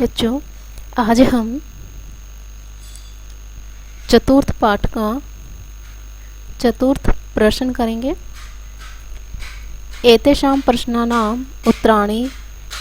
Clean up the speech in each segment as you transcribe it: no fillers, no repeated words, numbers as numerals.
बच्चों, आज हम चतुर्थ पाठ का चतुर्थ प्रश्न करेंगे। एतेषां प्रश्नानाम् उत्तराणि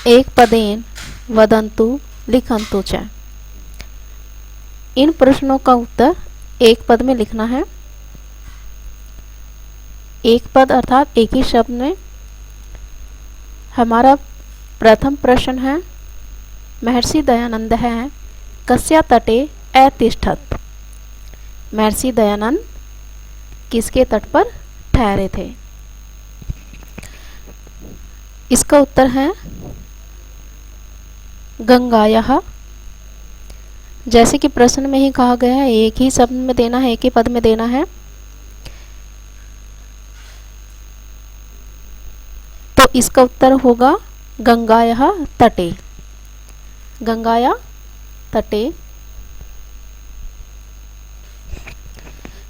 एकपदेन वदन्तु लिखन्तु च। इन प्रश्नों का उत्तर एक पद में लिखना है। एक पद अर्थात एक ही शब्द में। हमारा प्रथम प्रश्न है, महर्षि दयानंद है कस्या तटे अतिष्ठत्। महर्षि दयानंद किसके तट पर ठहरे थे? इसका उत्तर है गंगायाः। जैसे कि प्रश्न में ही कहा गया है, एक ही शब्द में देना है, एक ही पद में देना है। तो इसका उत्तर होगा गंगायाः तटे। गंगाया तटे।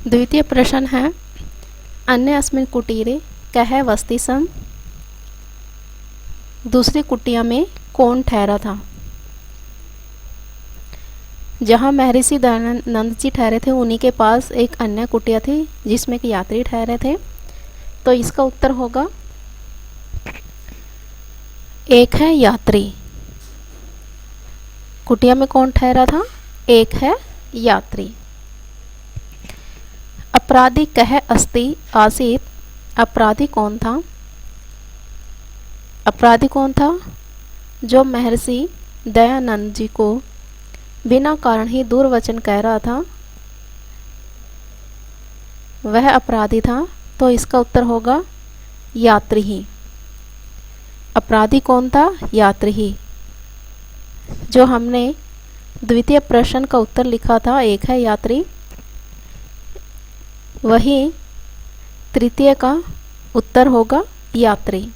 द्वितीय प्रश्न है, अन्य अस्मिन् कुटीरे कः वसति स्म। दूसरी कुटिया में कौन ठहरा था? जहाँ महर्षि दयानंद जी ठहरे थे उन्हीं के पास एक अन्य कुटिया थी जिसमें कि यात्री ठहरे थे। तो इसका उत्तर होगा एक है यात्री। कुटिया में कौन ठहरा था? एक है यात्री। अपराधी कः अस्ति आसीत्। अपराधी कौन था? अपराधी कौन था? जो महर्षि दयानंद जी को बिना कारण ही दुर्वचन कह रहा था, वह अपराधी था। तो इसका उत्तर होगा यात्री ही। अपराधी कौन था? यात्री ही। जो हमने द्वितीय प्रश्न का उत्तर लिखा था, एक है यात्री, वही तृतीय का उत्तर होगा यात्री।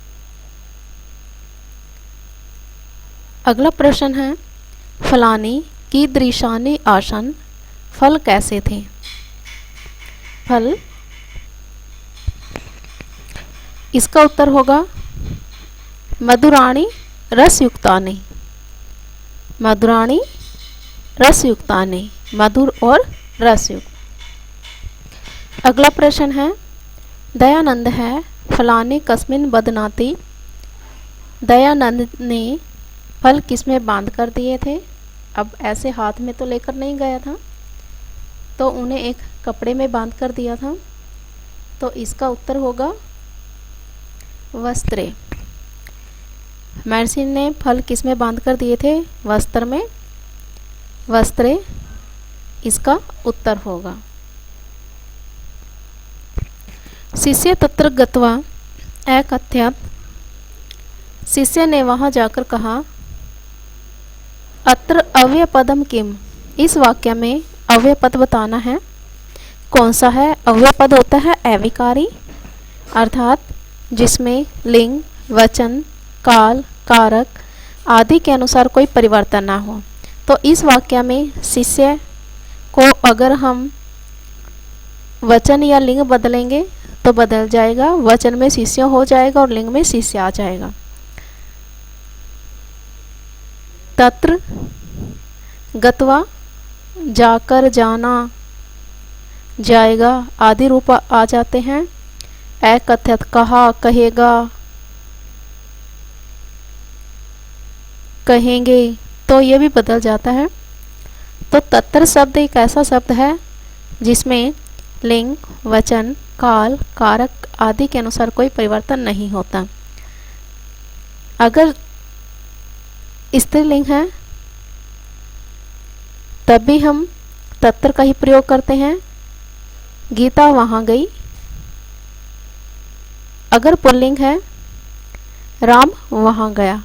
अगला प्रश्न है, फलानी कीदृशानि आसन्। फल कैसे थे? फल, इसका उत्तर होगा मधुराणि रसयुक्तानि। मधुराणि रसयुक्तानि, मधुर और रसयुक्त। अगला प्रश्न है, दयानंद है फलाने कस्मिन् बध्नाति। दयानंद ने फल किसमें बांध कर दिए थे? अब ऐसे हाथ में तो लेकर नहीं गया था, तो उन्हें एक कपड़े में बांध कर दिया था। तो इसका उत्तर होगा वस्त्रे। महर्षि ने फल किस में बांध कर दिए थे? वस्त्र में। वस्त्रे इसका उत्तर होगा। शिष्य तत्र गत्वा अकथयत्। शिष्य ने वहां जाकर कहा, अत्र अव्ययपदम किम। इस वाक्य में अव्ययपद बताना है। कौन सा है? अव्ययपद होता है अविकारी, अर्थात जिसमें लिंग, वचन, काल, कारक आदि के अनुसार कोई परिवर्तन ना हो। तो इस वाक्य में शिष्य को अगर हम वचन या लिंग बदलेंगे तो बदल जाएगा। वचन में शिष्य हो जाएगा और लिंग में शिष्य आ जाएगा। तत्र गत्वा जाकर, जाना, जाएगा आदि रूप आ जाते हैं। अकथयत् कहा, कहेगा, कहेंगे, तो ये भी बदल जाता है। तो तत्र शब्द एक ऐसा शब्द है जिसमें लिंग, वचन, काल, कारक आदि के अनुसार कोई परिवर्तन नहीं होता। अगर स्त्रीलिंग है तब भी हम तत्र का ही प्रयोग करते हैं। गीता वहां गई। अगर पुल्लिंग है, राम वहां गया।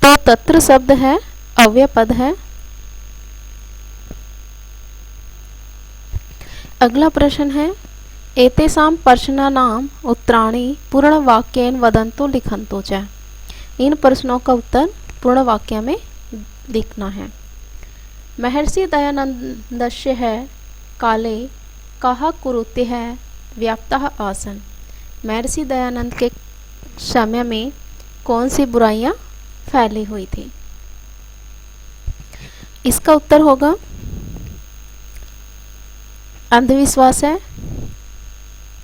तो तत्र शब्द है अव्ययपद है। अगला प्रश्न है, एतेषां प्रश्नानाम् उत्तराणि पूर्णवाक्येन वदन्तु लिखन्तु च। इन प्रश्नों का उत्तर पूर्ण वाक्य में लिखना है। महर्षि दयानन्दस्य है काले कः कुरुते है व्याप्तः आसन्। महर्षि दयानंद के समय में कौन सी बुराइयां फैली हुई थी? इसका उत्तर होगा अंधविश्वास है,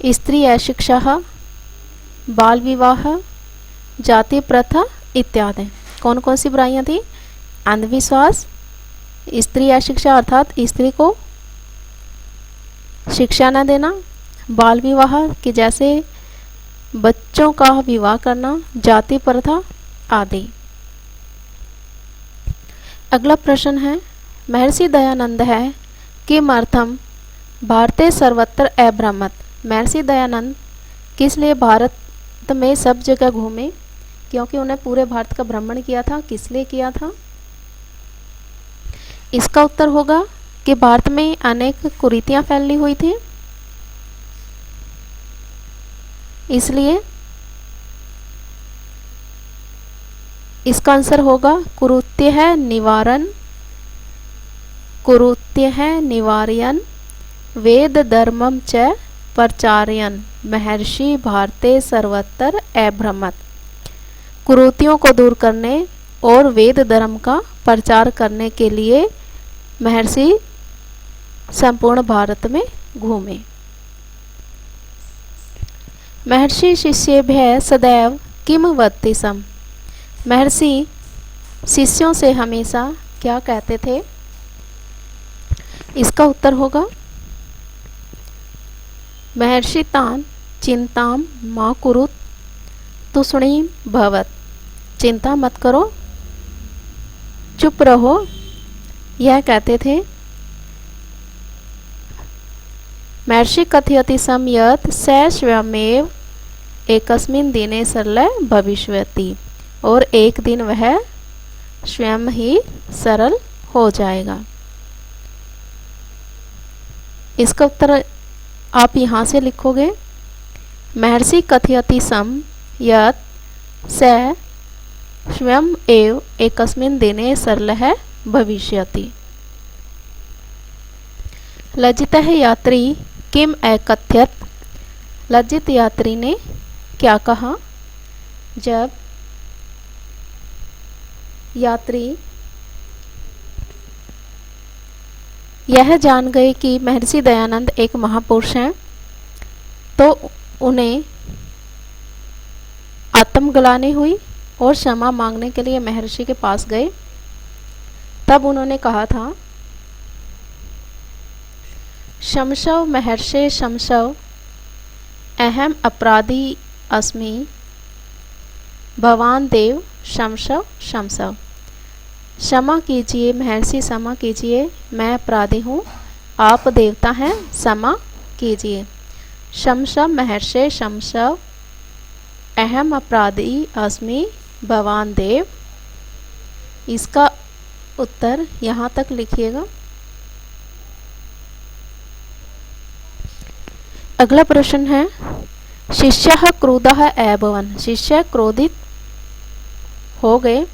स्त्री अशिक्षा, बाल विवाह, जाति प्रथा इत्यादि। कौन कौन सी बुराइयां थी? अंधविश्वास, स्त्री अशिक्षा अर्थात स्त्री को शिक्षा न देना, बाल विवाह कि जैसे बच्चों का विवाह करना, जाति प्रथा आदि। अगला प्रश्न है, महर्षि दयानंद है किमर्थम भारते सर्वत्र अभ्रमत। महर्षि दयानंद किस लिए भारत में सब जगह घूमे? क्योंकि उन्हें पूरे भारत का भ्रमण किया था। किस लिए किया था? इसका उत्तर होगा कि भारत में अनेक कुरीतियां फैली हुई थी, इसलिए इसका आंसर होगा कुरुत्य है निवारण, कुरुत्य है निवार्यन, वेद धर्मम च प्रचारयन, महर्षि भारते सर्वत्र अभ्रमत। कुरीतियों को दूर करने और वेद धर्म का प्रचार करने के लिए महर्षि संपूर्ण भारत में घूमे। महर्षि शिष्येभ्यः सदैव किम वदति स्म। महर्षि शिष्यों से हमेशा क्या कहते थे? इसका उत्तर होगा महर्षि तान चिंताम मा कुरुत तुष्णीम भवत। चिंता मत करो, चुप रहो, यह कहते थे। महर्षि कथयति स्म यत् स स्वयमेव एकस्मिन् दिने सरलः भविष्यति, और एक दिन वह स्वयं ही सरल हो जाएगा। इसका उत्तर आप यहाँ से लिखोगे, महर्षि कथयति स्म यत् स स्वयं एव एकस्मिन् दिने सरलः भविष्यति। लज्जितः यात्री किम अकथयत्। लज्जित यात्री ने क्या कहा? जब यात्री यह जान गए कि महर्षि दयानंद एक महापुरुष हैं, तो उन्हें आत्मग्लानि हुई और क्षमा मांगने के लिए महर्षि के पास गए। तब उन्होंने कहा था, शमशव महर्षे शमशव, अहम अपराधी अस्मि, भवान देव शमशव शमशव। क्षमा कीजिए महर्षि, क्षमा कीजिए, मैं अपराधी हूँ, आप देवता हैं, क्षमा कीजिए। शमशव महर्षे शमशव, अहम अपराधी अस्मि, भवान देव। इसका उत्तर यहाँ तक लिखिएगा। अगला प्रश्न है, शिष्यः क्रुद्धः अभवन्। शिष्य क्रोधित हो गए।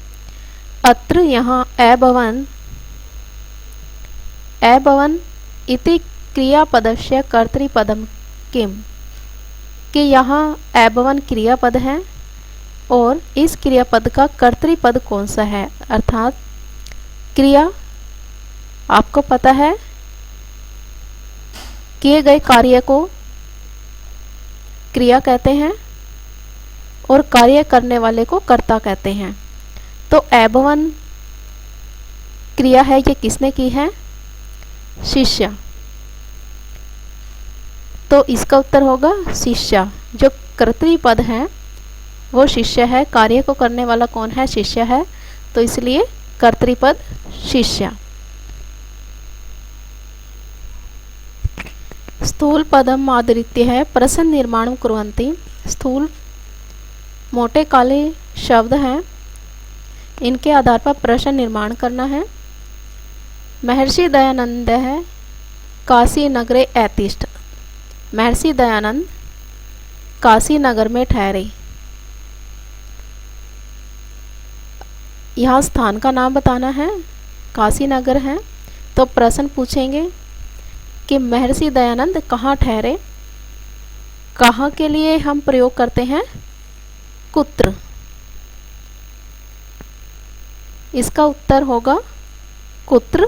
अत्र यहाँ अभवन्, अभवन् इति क्रियापदस्य कर्तृपदम किम, कि यहाँ अभवन् क्रियापद है और इस क्रियापद का कर्तृपद कौन सा है? अर्थात क्रिया आपको पता है, किए गए कार्य को क्रिया कहते हैं और कार्य करने वाले को कर्ता कहते हैं। तो अभवन् क्रिया है, ये किसने की है? शिष्य। तो इसका उत्तर होगा शिष्य। जो कर्तृपद है वो शिष्य है, कार्य को करने वाला कौन है? शिष्य है, तो इसलिए कर्तृपद शिष्य। स्थूल पदम आदृत्य है प्रश्न निर्माण कुर्वन्ति। स्थूल मोटे काले शब्द हैं, इनके आधार पर प्रश्न निर्माण करना है। महर्षि दयानंद है काशी नगरे अतिष्ठ। महर्षि दयानंद काशी नगर में ठहरे। यहाँ स्थान का नाम बताना है, काशी नगर है। तो प्रश्न पूछेंगे कि महर्षि दयानंद कहाँ ठहरे। कहाँ के लिए हम प्रयोग करते हैं? कुत्र। इसका उत्तर होगा कुत्र,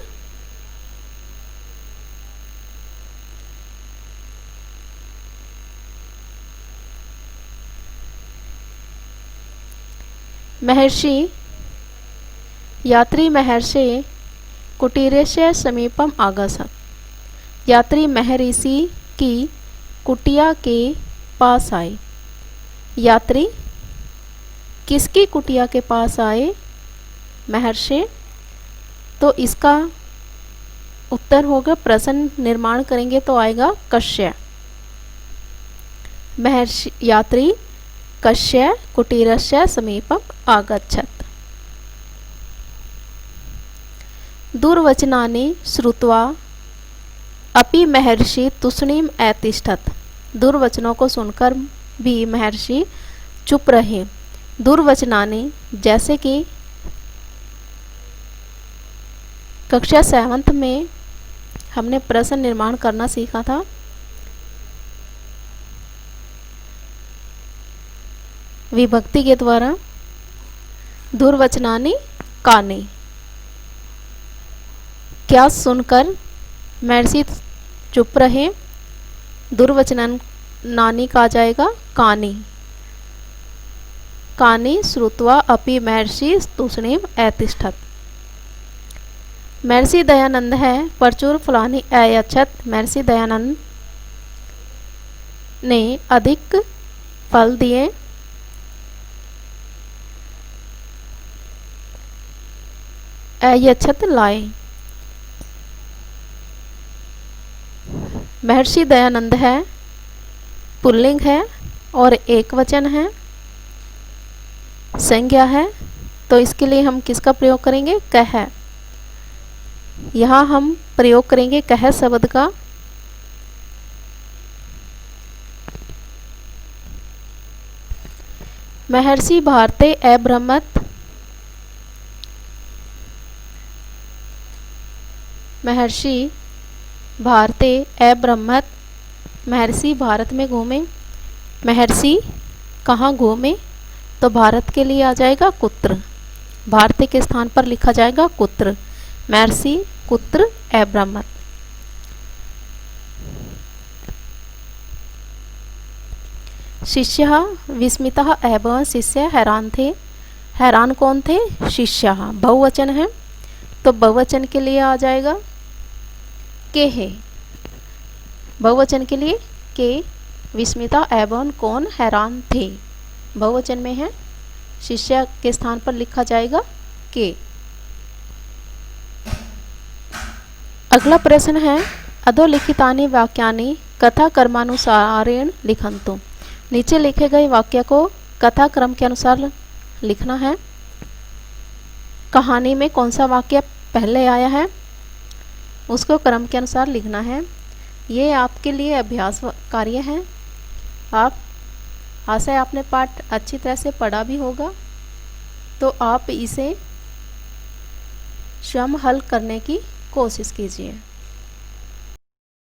महर्षि यात्री महर्षि कुटीरस्य समीपम आगच्छत्। यात्री महर्षि की कुटिया के पास आए। यात्री किसकी कुटिया के पास आए? महर्षि। तो इसका उत्तर होगा, प्रश्न निर्माण करेंगे तो आएगा कस्य। महर्षि यात्री कस्य कुटीरस्य समीपम आगच्छत्। दुर्वचनानि श्रुत्वा अपि महर्षि तूष्णीम अतिष्ठत्। दुर्वचनों को सुनकर भी महर्षि चुप रहे। दुर्वचनानि जैसे कि कक्षा 7th में हमने प्रश्न निर्माण करना सीखा था। विभक्ति के द्वारा दुर्वचनानि कानि। क्या सुनकर महर्षि चुप रहे? दुर्वचनानि का आ जाएगा कानि। कानि श्रुत्वा अपि महर्षि तूष्णीम अतिष्ठत्। महर्षि दयानंद है प्रचुर फलानि अयच्छत्। महर्षि दयानंद ने अधिक फल दिए। अयच्छत् लाए। महर्षि दयानंद है पुल्लिंग है और एक वचन है, संज्ञा है, तो इसके लिए हम किसका प्रयोग करेंगे? कह। यहाँ हम प्रयोग करेंगे कह शब्द का। महर्षि भारते अब्रह्मत्। महर्षि भारते अब्रह्मत्। महर्षि भारत में घूमे। महर्षि कहाँ घूमे? तो भारत के लिए आ जाएगा कुत्र। भारत के स्थान पर लिखा जाएगा कुत्र। महर्षि कुत्र अब्रह्मत्। शिष्यः विस्मितः अभवत्। शिष्य हैरान थे। हैरान कौन थे? शिष्यः। बहुवचन है तो बहुवचन के लिए आ जाएगा के है। बहुवचन के लिए के। विस्मिता एवं कौन हैरान थे, बहुवचन में है। शिष्य के स्थान पर लिखा जाएगा के। अगला प्रश्न है अधोलिखितानि वाक्यानि कथा क्रमानुसारेण लिखन्तु। नीचे लिखे गए वाक्य को कथा क्रम के अनुसार लिखना है। कहानी में कौन सा वाक्य पहले आया है उसको क्रम के अनुसार लिखना है। ये आपके लिए अभ्यास कार्य है। आप आशा है आपने पाठ अच्छी तरह से पढ़ा भी होगा, तो आप इसे स्वयं हल करने की कोशिश कीजिए।